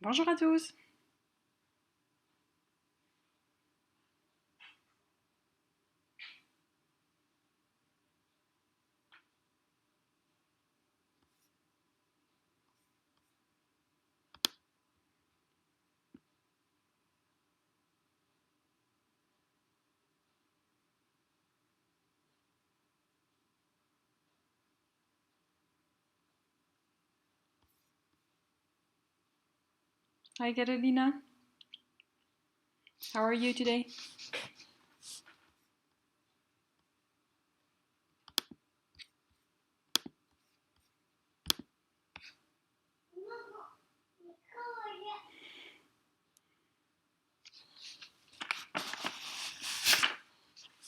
Bonjour à tous. Hi Carolina. How are you today?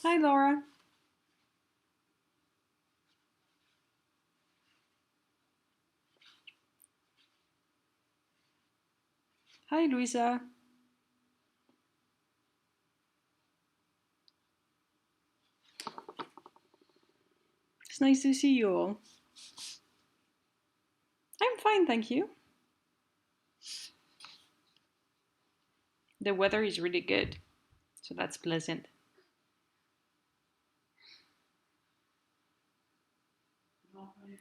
Hi Laura. Hi Luisa. It's nice to see you all. I'm fine, thank you. The weather is really good, so that's pleasant.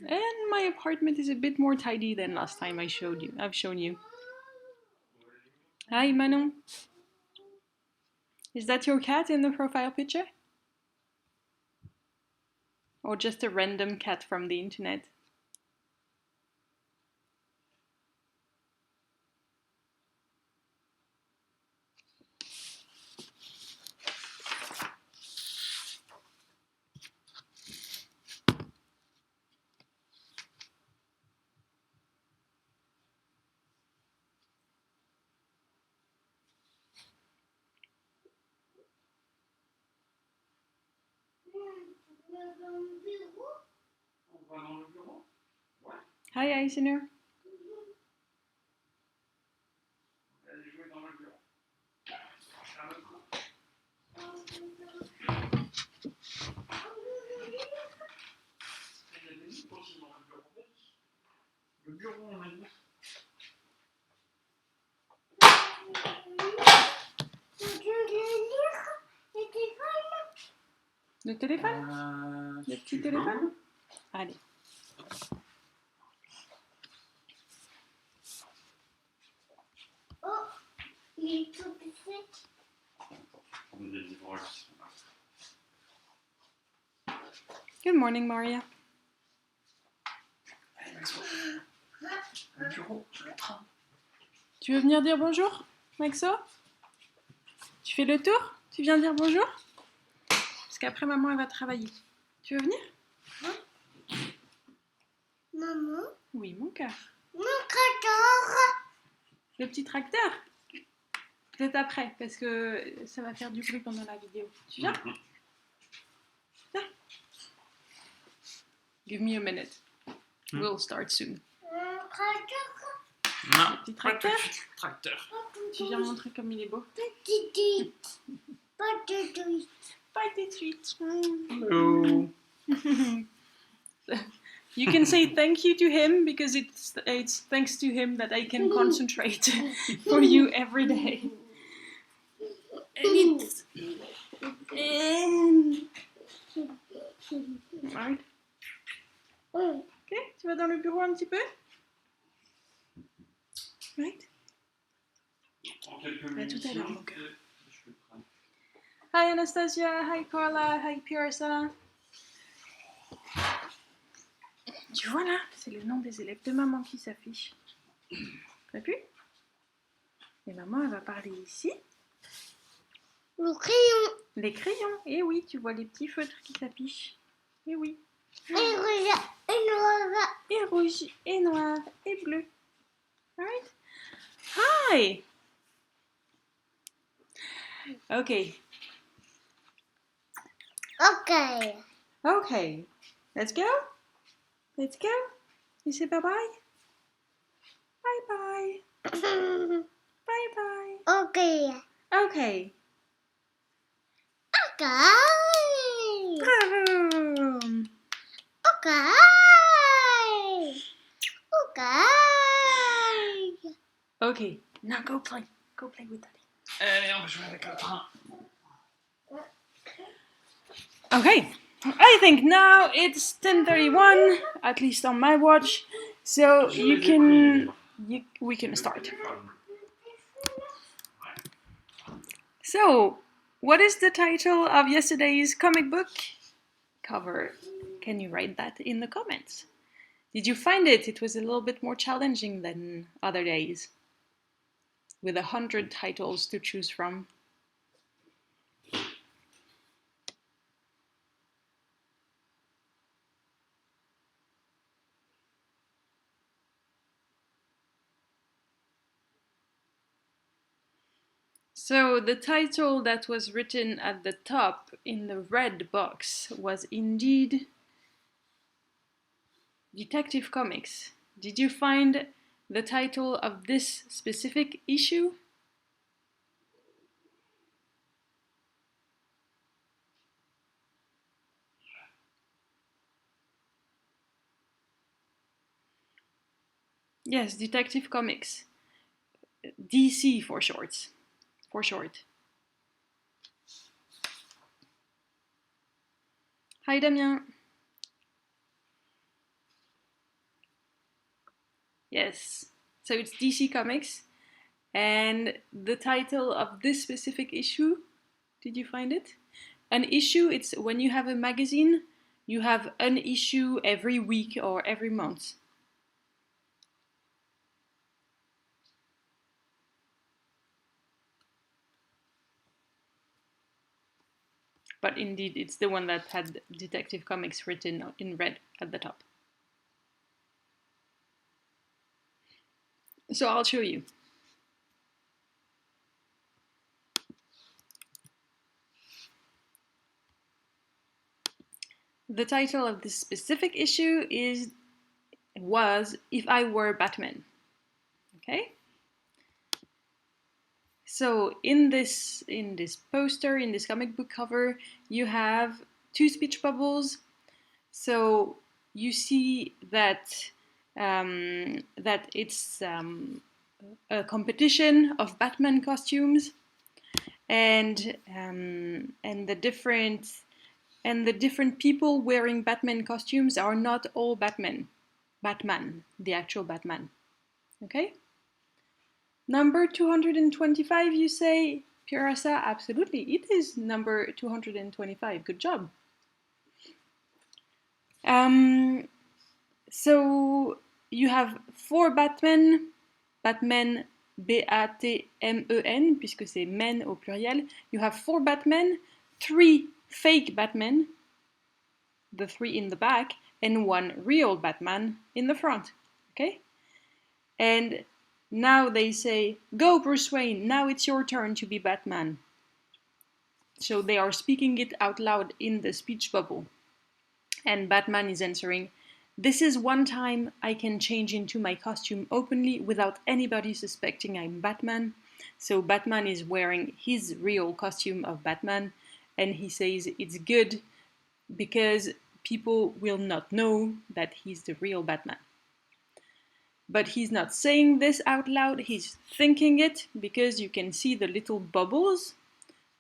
And my apartment is a bit more tidy than last time I've shown you. Hi Manon. Is that your cat in the profile picture? Or just a random cat from the internet? Hi Eisner. Le téléphone? Le petit téléphone? Allez. Oh, il est tout petit. Good morning, Maria. Tu veux venir dire bonjour, Maxo? Tu fais le tour? Tu viens dire bonjour? Parce qu'après, maman, elle va travailler. Tu veux venir? Maman? Oui, mon cœur. Mon tracteur. Le petit tracteur? Peut-être après, parce que ça va faire du bruit pendant la vidéo. Tu viens? Viens. Give me a minute. We'll start soon. Mon tracteur. Non, Le petit tracteur? pas de petit tracteur. Tu viens montrer comme il est beau? Petit tweet. Pas de tweet. Pas de suite. Hello. You can say thank you to him because it's thanks to him that I can concentrate for you every day. And it's right. Ok, tu vas dans le bureau un petit peu? Right? En quelques À minutes. tout à l'heure, mon cœur. Hi Anastasia, hi Carla, hi Piersa. Tu vois là, c'est le nom des élèves de maman qui s'affiche. T'as vu? Et maman, elle va parler ici. Le crayon. Les crayons. Et oui, tu vois les petits feutres qui s'affichent. Et oui. Et rouge. Et noir. Et rouge, et noir, et bleu. Alright? Hi! Okay. Ok. Okay. Let's go? Let's go? You say bye-bye? Bye-bye. Bye-bye. Ok. Okay. Ok. Bravo! Ok. Ok. Okay. Now go play. Go play with Daddy. Allez, on va jouer avec le train. Okay, I think now it's 10:31, at least on my watch, so we can start. So, what is the title of yesterday's comic book cover? Can you write that in the comments? Did you find it? It was a little bit more challenging than other days, with 100 titles to choose from. So the title that was written at the top in the red box was indeed Detective Comics. Did you find the title of this specific issue? Yes, Detective Comics. DC for short. Hi Damien. Yes, so it's DC Comics, and the title of this specific issue, did you find it? An issue, it's when you have a magazine, you have an issue every week or every month. But indeed, it's the one that had Detective Comics written in red at the top. So I'll show you. The title of this specific issue was If I Were Batman. Okay? So in this poster, in this comic book cover, you have two speech bubbles. So you see that that it's a competition of Batman costumes, and the different people wearing Batman costumes are not all Batman, the actual Batman. Okay? Number 225, you say, Pirasa? Absolutely, it is number 225. Good job. So you have 4 Batmen, B-A-T-M-E-N, puisque c'est men au pluriel. You have 4 Batmen, 3 fake Batmen, the 3 in the back, and 1 real Batman in the front. Okay? And now they say, go Bruce Wayne, now it's your turn to be Batman. So they are speaking it out loud in the speech bubble. And Batman is answering, this is one time I can change into my costume openly without anybody suspecting I'm Batman. So Batman is wearing his real costume of Batman, and he says it's good because people will not know that he's the real Batman. But he's not saying this out loud, he's thinking it, because you can see the little bubbles.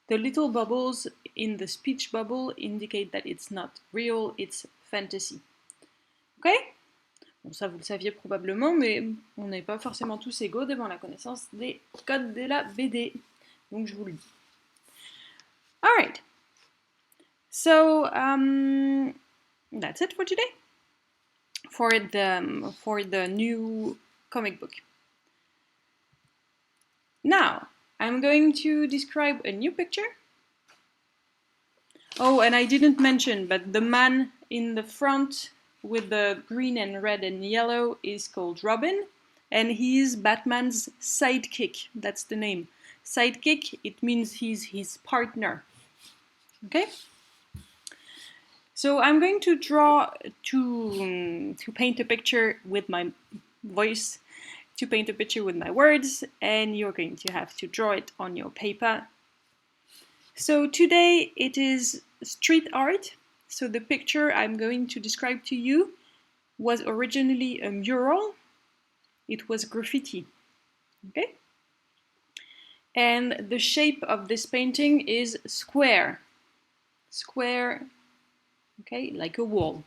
The little bubbles in the speech bubble indicate that it's not real, it's fantasy. Ok? Bon, ça vous le saviez probablement, mais on n'est pas forcément tous égaux devant la connaissance des codes de la BD. Donc je vous le dis. Alright. So, that's it for today. For the new comic book. Now, I'm going to describe a new picture. Oh, and I didn't mention, but the man in the front with the green and red and yellow is called Robin, and he is Batman's sidekick. That's the name. Sidekick, it means he's his partner. Okay? So I'm going to paint a picture with my voice, to paint a picture with my words, and you're going to have to draw it on your paper. So today it is street art. So the picture I'm going to describe to you was originally a mural. It was graffiti. Okay? And the shape of this painting is square. Square, okay, like a wall.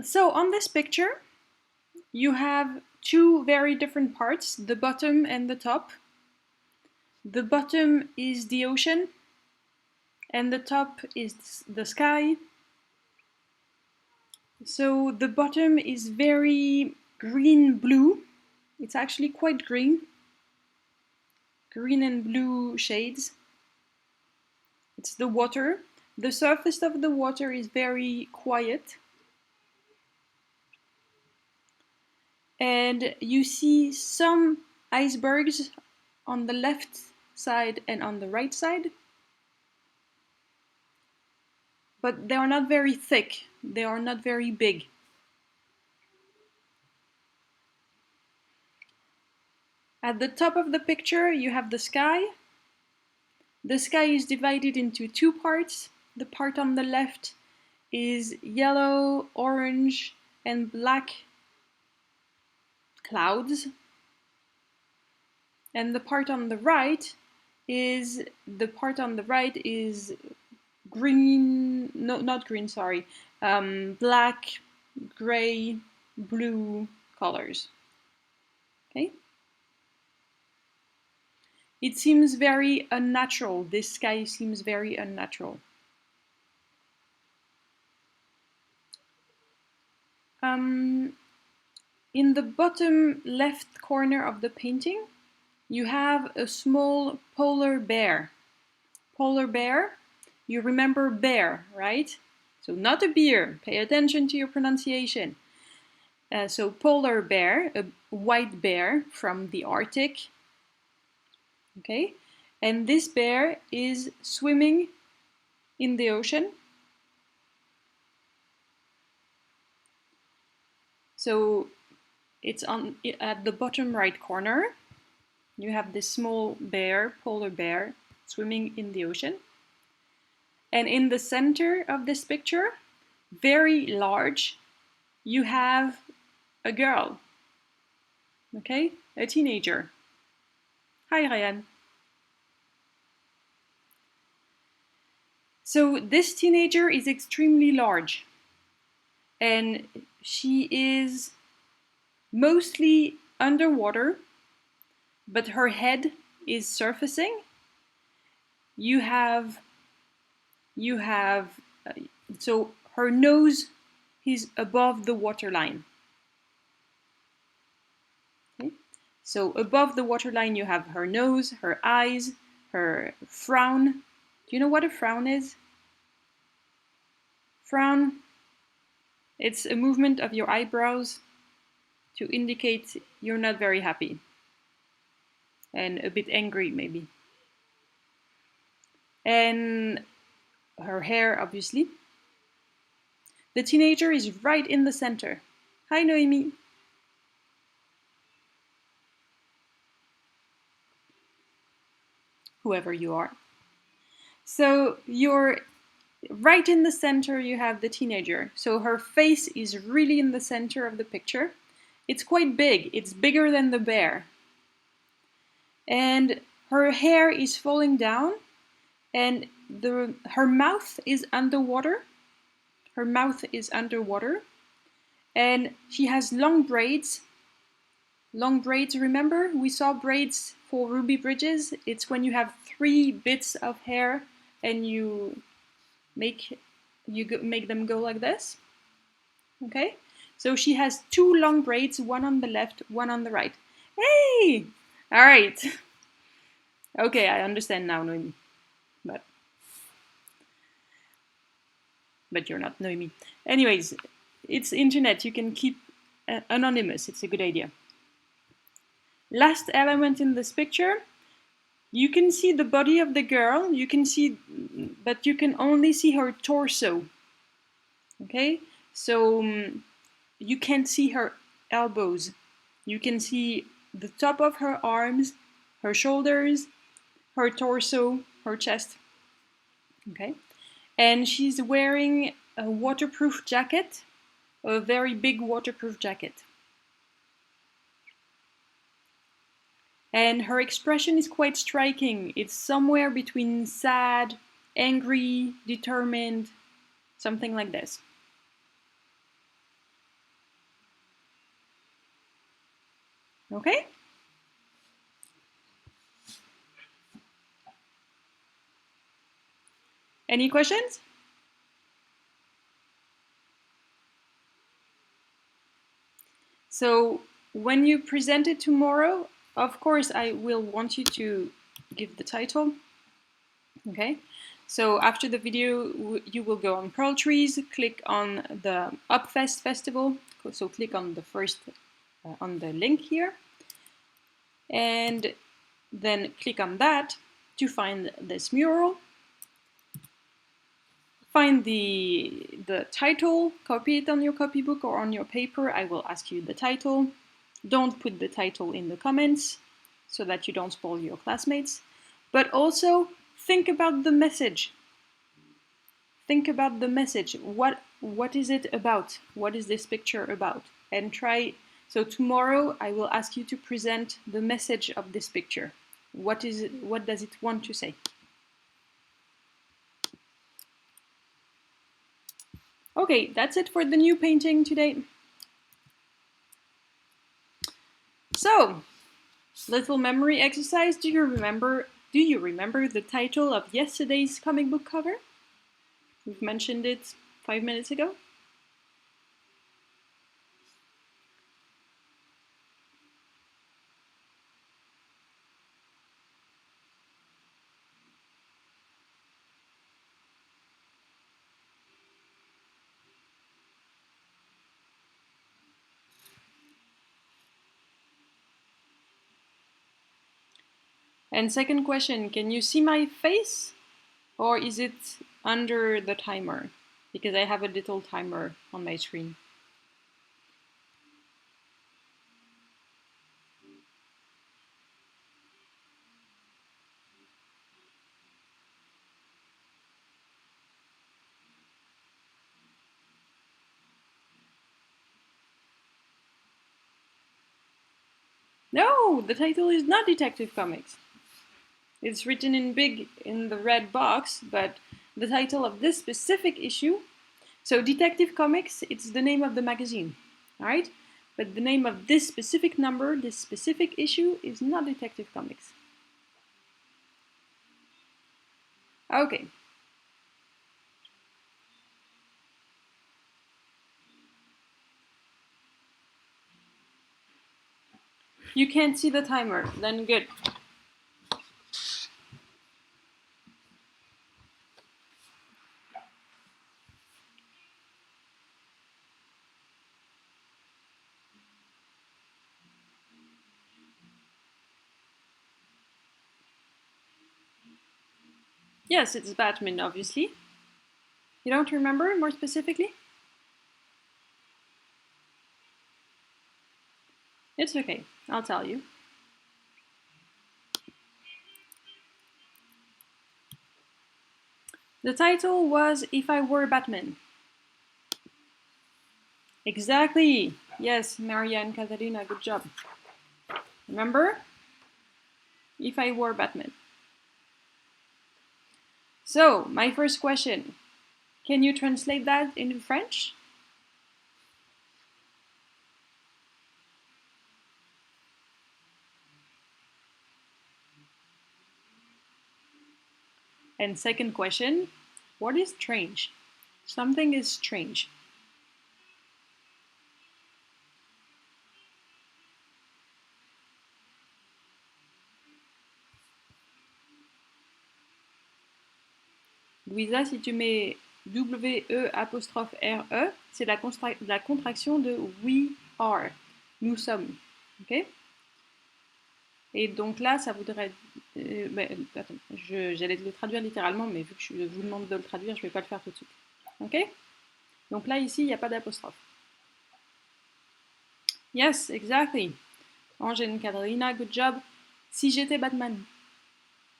So on this picture, you have two very different parts, the bottom and the top. The bottom is the ocean, and the top is the sky. So the bottom is very green-blue. It's actually quite green. Green and blue shades. It's the water. The surface of the water is very quiet. And you see some icebergs on the left side and on the right side. But they are not very thick. They are not very big. At the top of the picture, you have the sky. The sky is divided into two parts. The part on the left is yellow, orange, and black clouds. And the part on the right is green, no, not green, sorry, black, gray, blue colors. Okay? It seems very unnatural. This sky seems very unnatural. In the bottom left corner of the painting, you have a small polar bear. Polar bear, you remember bear, right? So not a beer, pay attention to your pronunciation. So polar bear, a white bear from the Arctic. Okay, and this bear is swimming in the ocean. So it's at the bottom right corner. You have this small bear, polar bear, swimming in the ocean. And in the center of this picture, very large, you have a girl. Okay, a teenager. Hi, Ryan. So this teenager is extremely large, and she is mostly underwater, but her head is surfacing. So her nose is above the waterline. Okay? So above the waterline you have her nose, her eyes, her frown. Do you know what a frown is? Frown, it's a movement of your eyebrows to indicate you're not very happy and a bit angry maybe. And her hair, obviously. The teenager is right in the center. Hi, Noemi. Whoever you are. So you're right in the center, you have the teenager. So her face is really in the center of the picture. It's quite big. It's bigger than the bear. And her hair is falling down, and her mouth is underwater. Her mouth is underwater, and she has long braids. Long braids, remember? We saw braids for ruby bridges. It's when you have 3 bits of hair and you make them go like this. Okay? So she has 2 long braids, one on the left, one on the right. Hey! All right. Okay, I understand now, Noemi. But you're not Noemi. Anyways, it's internet. You can keep anonymous. It's a good idea. Last element in this picture. You can see the body of the girl. You can see, but you can only see her torso. Okay? So you can't see her elbows. You can see the top of her arms, her shoulders, her torso, her chest. Okay? And she's wearing a waterproof jacket, a very big waterproof jacket. And her expression is quite striking. It's somewhere between sad, angry, determined, something like this. Okay? Any questions? So when you present it tomorrow, of course, I will want you to give the title. Okay? So after the video, you will go on Pearltrees, click on the Upfest festival. So click on the first, on the link here. And then click on that to find this mural. Find the title, copy it on your copybook or on your paper. I will ask you the title. Don't put the title in the comments so that you don't spoil your classmates. But also think about the message. Think about the message. What is it about? What is this picture about? And try. So tomorrow I will ask you to present the message of this picture. What is it? What does it want to say? Okay, that's it for the new painting today. So, little memory exercise. Do you remember the title of yesterday's comic book cover? We've mentioned it 5 minutes ago. And second question, can you see my face? Or is it under the timer? Because I have a little timer on my screen. No, the title is not Detective Comics. It's written in big in the red box, but the title of this specific issue, so Detective Comics, it's the name of the magazine, all right? But the name of this specific number, this specific issue, is not Detective Comics. Okay. You can't see the timer, then good. Yes, it's Batman, obviously. You don't remember more specifically? It's okay, I'll tell you. The title was If I Were Batman. Exactly. Yes, Maria and Catalina, good job. Remember? If I Were Batman. So, my first question. Can you translate that into French? And second question, what is strange? Something is strange. Louisa, si tu mets W-E'-R-E, c'est la contraction de we are. Nous sommes. Ok? Et donc là, ça voudrait... attends, j'allais le traduire littéralement, mais vu que je vous demande de le traduire, je ne vais pas le faire tout de suite. Ok? Donc là, ici, il n'y a pas d'apostrophe. Yes, exactly. Angèle Catalina, good job. Si j'étais Batman.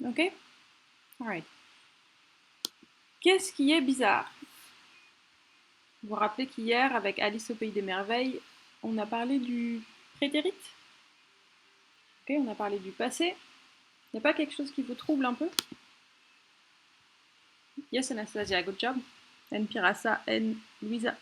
Ok? Alright. Qu'est-ce qui est bizarre? Vous vous rappelez qu'hier, avec Alice au Pays des Merveilles, on a parlé du prétérit? Ok, on a parlé du passé. Il n'y a pas quelque chose qui vous trouble un peu? Yes, Anastasia, good job. And Pirasa and Louisa.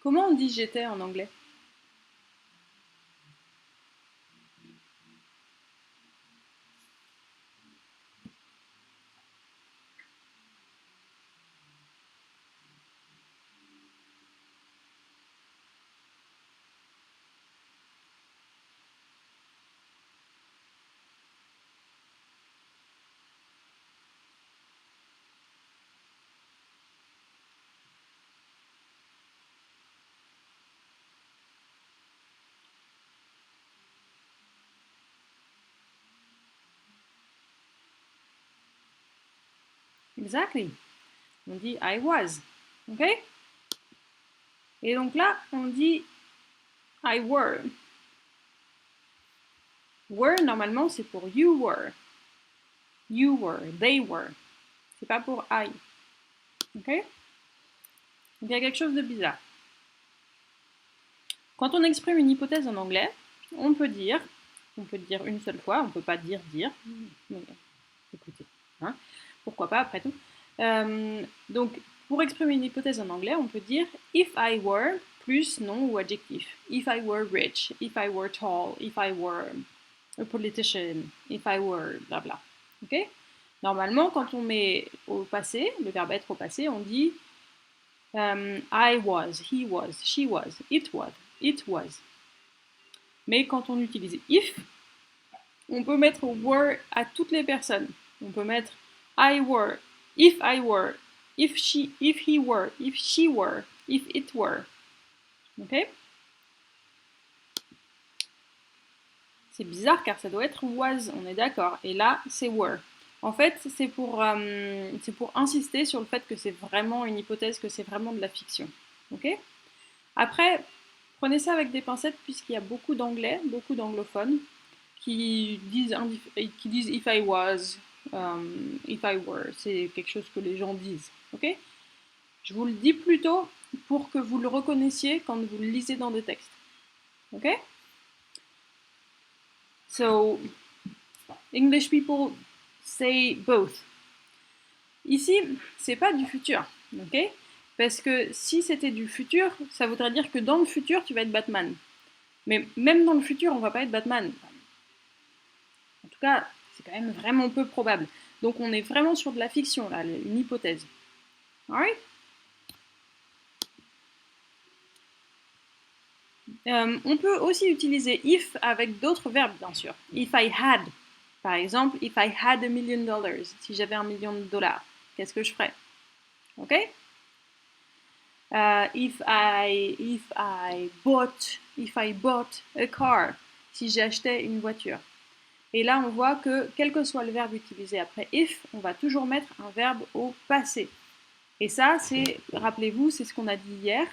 Comment on dit j'étais en anglais? Exactly. On dit I was. Ok? Et donc là, on dit I were. Were, normalement, c'est pour you were. You were, they were. C'est pas pour I. Ok? Donc il y a quelque chose de bizarre. Quand on exprime une hypothèse en anglais, on peut dire une seule fois, on ne peut pas dire. Mais, écoutez, hein, pourquoi pas après tout. Donc, pour exprimer une hypothèse en anglais, on peut dire if I were plus nom ou adjectif. If I were rich, if I were tall, if I were a politician, if I were bla bla. Ok? Normalement, quand on met au passé, le verbe être au passé, on dit I was, he was, she was, it was, it was. Mais quand on utilise if, on peut mettre were à toutes les personnes. On peut mettre I were, if she, if he were, if she were, if it were. Ok? C'est bizarre car ça doit être was, on est d'accord. Et là, c'est were. En fait, c'est pour insister sur le fait que c'est vraiment une hypothèse, que c'est vraiment de la fiction. Ok? Après, prenez ça avec des pincettes puisqu'il y a beaucoup d'anglais, beaucoup d'anglophones qui disent if I was, if I were. C'est quelque chose que les gens disent. Ok? Je vous le dis plutôt pour que vous le reconnaissiez quand vous le lisez dans des textes. Ok? So, English people say both. Ici, c'est pas du futur, ok? Parce que si c'était du futur, ça voudrait dire que dans le futur, tu vas être Batman. Mais même dans le futur, on va pas être Batman. En tout cas, c'est quand même vraiment peu probable. Donc on est vraiment sur de la fiction, là, une hypothèse. Alright? On peut aussi utiliser if avec d'autres verbes, bien sûr. If I had, par exemple, if I had $1 million, si j'avais $1 million, qu'est-ce que je ferais? Ok? If I bought a car, si j'achetais une voiture. Et là, on voit que quel que soit le verbe utilisé après if, on va toujours mettre un verbe au passé. Et ça, c'est, rappelez-vous, c'est ce qu'on a dit hier.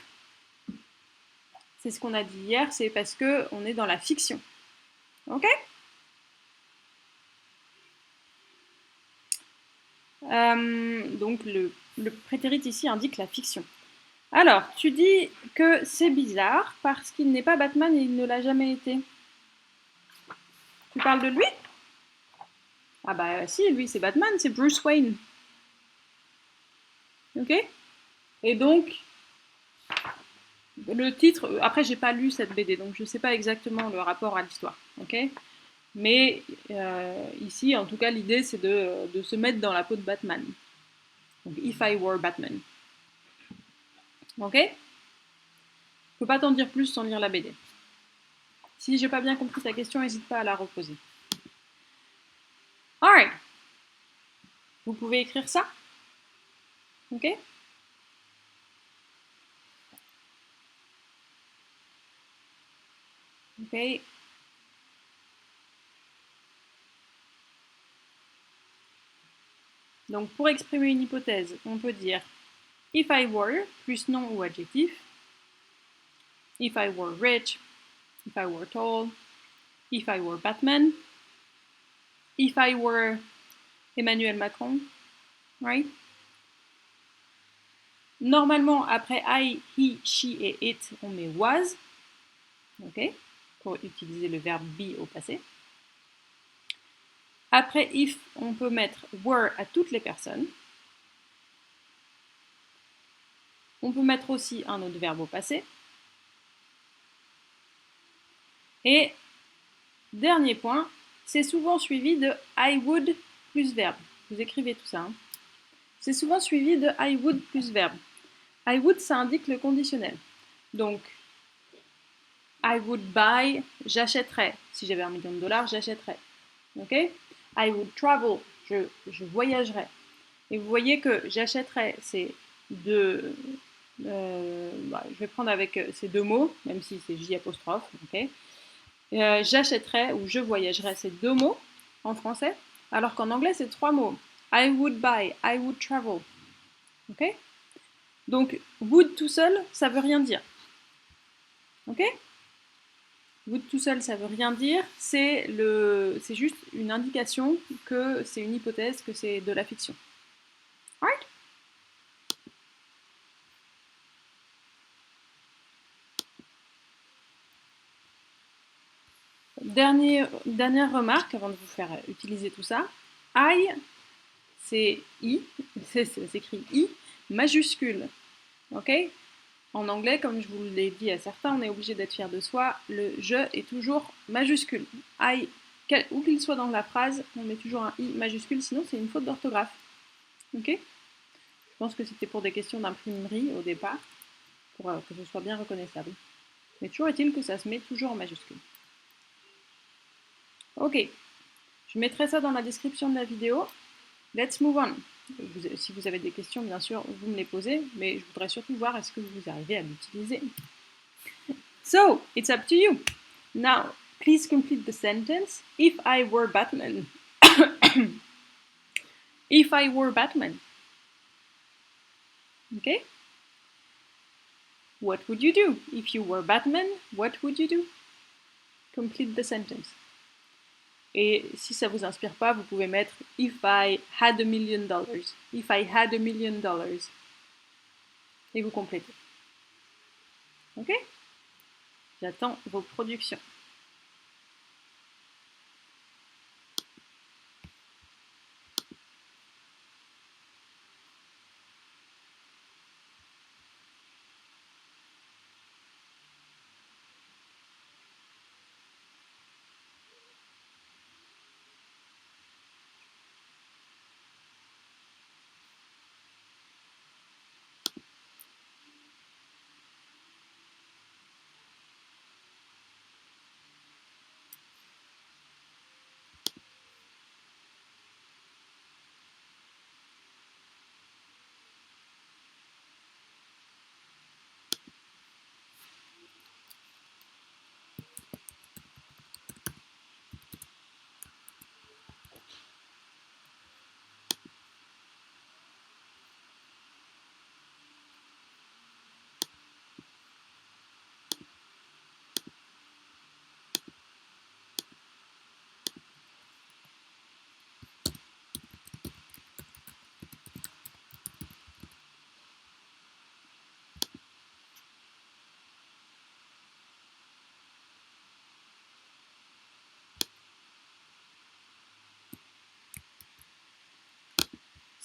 C'est ce qu'on a dit hier, c'est parce qu'on est dans la fiction. Ok? Donc le prétérit ici indique la fiction. Alors, tu dis que c'est bizarre parce qu'il n'est pas Batman et il ne l'a jamais été. Tu parles de lui? Ah bah si, lui c'est Batman, c'est Bruce Wayne. Ok? Et donc, le titre, après j'ai pas lu cette BD, donc je sais pas exactement le rapport à l'histoire. Ok? Mais ici, en tout cas, l'idée c'est de se mettre dans la peau de Batman. Donc, if I were Batman. Ok? Je peux pas t'en dire plus sans lire la BD. Si j'ai pas bien compris ta question, n'hésite pas à la reposer. Alright. Vous pouvez écrire ça? Ok? Ok. Donc pour exprimer une hypothèse, on peut dire if I were plus nom ou adjectif. If I were rich. If I were tall. If I were Batman. if I were Emmanuel Macron, right? Normalement, après I, he, she et it, on met was, ok, pour utiliser le verbe be au passé. Après if, on peut mettre were à toutes les personnes. On peut mettre aussi un autre verbe au passé. Et dernier point, c'est souvent suivi de I would plus verbe. Vous écrivez tout ça. Hein. C'est souvent suivi de I would plus verbe. I would, ça indique le conditionnel. Donc, I would buy, j'achèterais. Si j'avais $1 million, j'achèterais. Ok? I would travel, je voyagerais. Et vous voyez que j'achèterais, c'est deux. Je vais prendre avec ces deux mots, même si c'est J apostrophe. Okay? J'achèterais ou je voyagerais, c'est deux mots en français, alors qu'en anglais, c'est trois mots. I would buy, I would travel. Ok? Donc, would tout seul, ça veut rien dire. Ok? Would tout seul, ça veut rien dire. C'est juste une indication que c'est une hypothèse, que c'est de la fiction. Right? Dernière remarque avant de vous faire utiliser tout ça. I, c'est I, c'est écrit I, majuscule. Ok? En anglais, comme je vous l'ai dit à certains, on est obligé d'être fier de soi. Le je est toujours majuscule. I, où qu'il soit dans la phrase, on met toujours un I majuscule, sinon c'est une faute d'orthographe. Ok? Je pense que c'était pour des questions d'imprimerie au départ, pour que ce soit bien reconnaissable. Mais toujours est-il que ça se met toujours en majuscule. Ok, je mettrai ça dans la description de la vidéo. Let's move on. Si vous avez des questions, bien sûr, vous me les posez, mais je voudrais surtout voir est-ce que vous arrivez à l'utiliser. So, it's up to you. Now, please complete the sentence. If I were Batman. If I were Batman. Okay? What would you do? If you were Batman, what would you do? Complete the sentence. Et si ça vous inspire pas, vous pouvez mettre If I had $1 million. If I had $1 million. Et vous complétez. Ok? J'attends vos productions.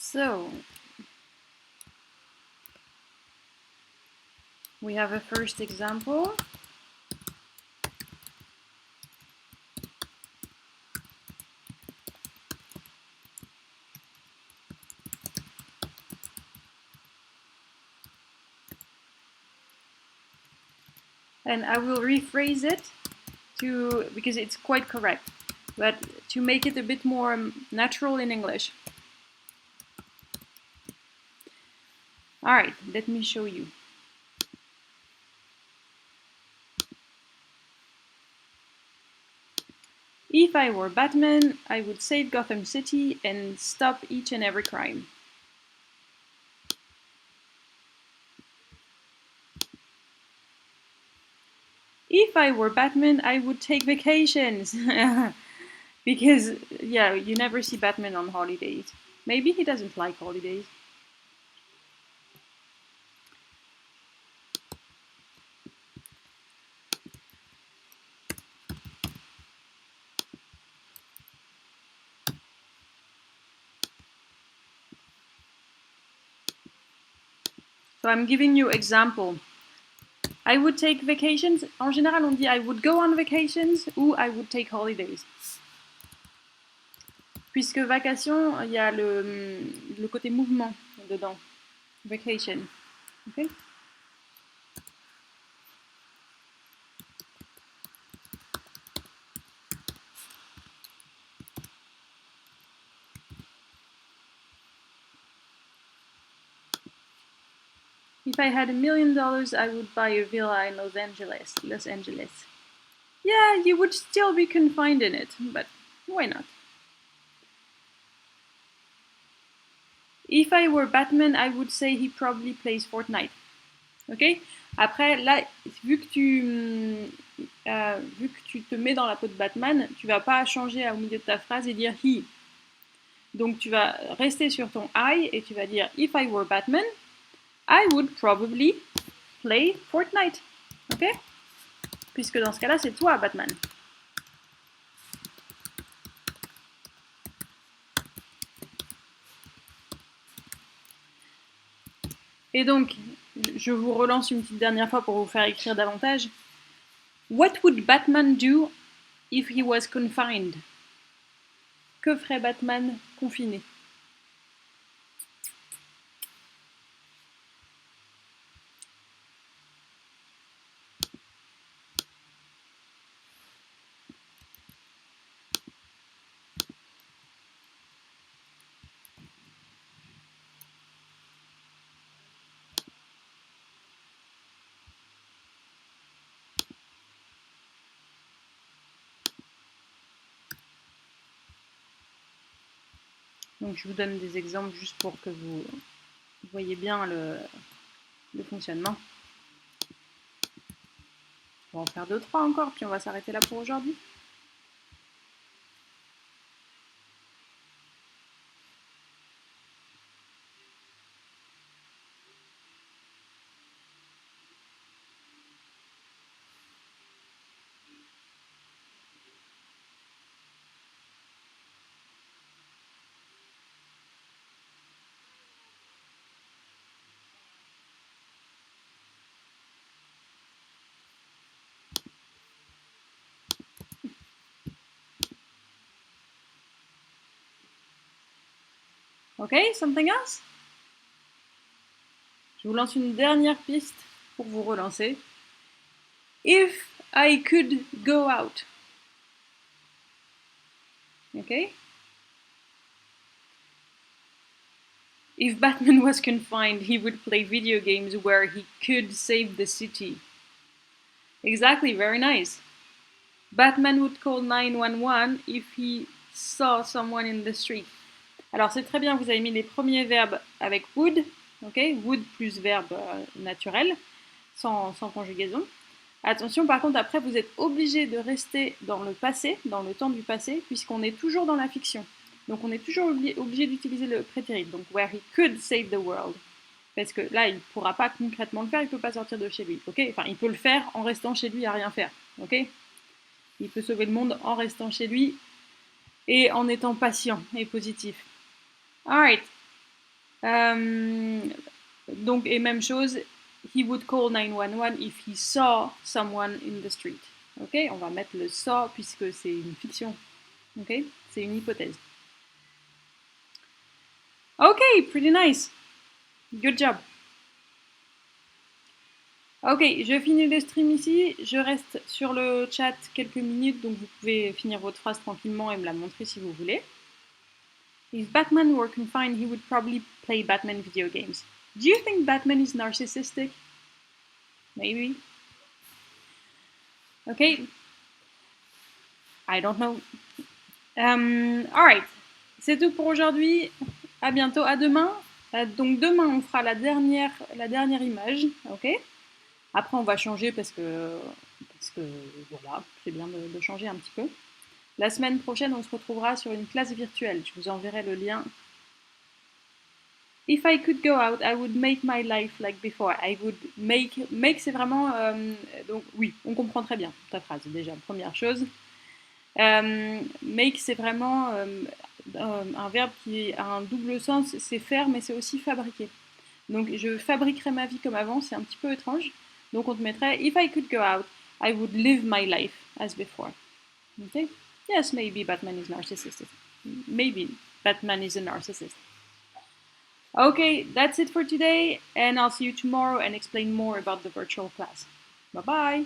So, we have a first example. And I will rephrase it because it's quite correct, but to make it a bit more natural in English. All right, let me show you. If I were Batman, I would save Gotham City and stop each and every crime. If I were Batman, I would take vacations. Because, yeah, you never see Batman on holidays. Maybe he doesn't like holidays. So I'm giving you example. I would take vacations. En général, on dit I would go on vacations ou I would take holidays. Puisque vacation, il y a le côté mouvement dedans. Vacation. Okay? If I had $1 million, I would buy a villa in Los Angeles. Yeah, you would still be confined in it, but why not? If I were Batman, I would say he probably plays Fortnite. Ok? Après, là, vu que tu te mets dans la peau de Batman, tu vas pas changer au milieu de ta phrase et dire he. Donc tu vas rester sur ton I et tu vas dire if I were Batman, I would probably play Fortnite. Ok? Puisque dans ce cas-là, c'est toi, Batman. Et donc, je vous relance une petite dernière fois pour vous faire écrire davantage. What would Batman do if he was confined? Que ferait Batman confiné? Donc je vous donne des exemples juste pour que vous voyez bien le fonctionnement. On va en faire 2-3 encore, puis on va s'arrêter là pour aujourd'hui. Ok, something else? Je vous lance une dernière piste pour vous relancer. If I could go out. Ok? If Batman was confined, he would play video games where he could save the city. Exactly, very nice. Batman would call 911 if he saw someone in the street. Alors c'est très bien, vous avez mis les premiers verbes avec would, ok, would plus verbe naturel, sans conjugaison. Attention, par contre, après, vous êtes obligé de rester dans le passé, dans le temps du passé, puisqu'on est toujours dans la fiction. Donc on est toujours obligé d'utiliser le prétérit, donc where he could save the world. Parce que là, il ne pourra pas concrètement le faire, il ne peut pas sortir de chez lui, ok? Enfin, il peut le faire en restant chez lui à rien faire, ok? Il peut sauver le monde en restant chez lui et en étant patient et positif. Alright. Donc, et même chose, he would call 911 if he saw someone in the street. Ok, on va mettre le saw puisque c'est une fiction. Ok, c'est une hypothèse. Ok, pretty nice. Good job. Ok, je finis le stream ici. Je reste sur le chat quelques minutes, donc vous pouvez finir votre phrase tranquillement et me la montrer si vous voulez. If Batman were confined, he would probably play Batman video games. Do you think Batman is narcissistic? Maybe. Okay. I don't know. Alright. C'est tout pour aujourd'hui. À bientôt. À demain. Donc demain, on fera la dernière image. Ok. Après, on va changer parce que voilà, c'est bien de changer un petit peu. La semaine prochaine, on se retrouvera sur une classe virtuelle. Je vous enverrai le lien. If I could go out, I would make my life like before. I would make. Make, c'est vraiment. Donc, oui, on comprend très bien ta phrase, déjà, première chose. Make, c'est vraiment un verbe qui a un double sens. C'est faire, mais c'est aussi fabriquer. Donc, je fabriquerai ma vie comme avant, c'est un petit peu étrange. Donc, on te mettrait If I could go out, I would live my life as before. Okay? Yes, maybe Batman is narcissistic. Maybe Batman is a narcissist. Okay, that's it for today, and I'll see you tomorrow and explain more about the virtual class. Bye bye!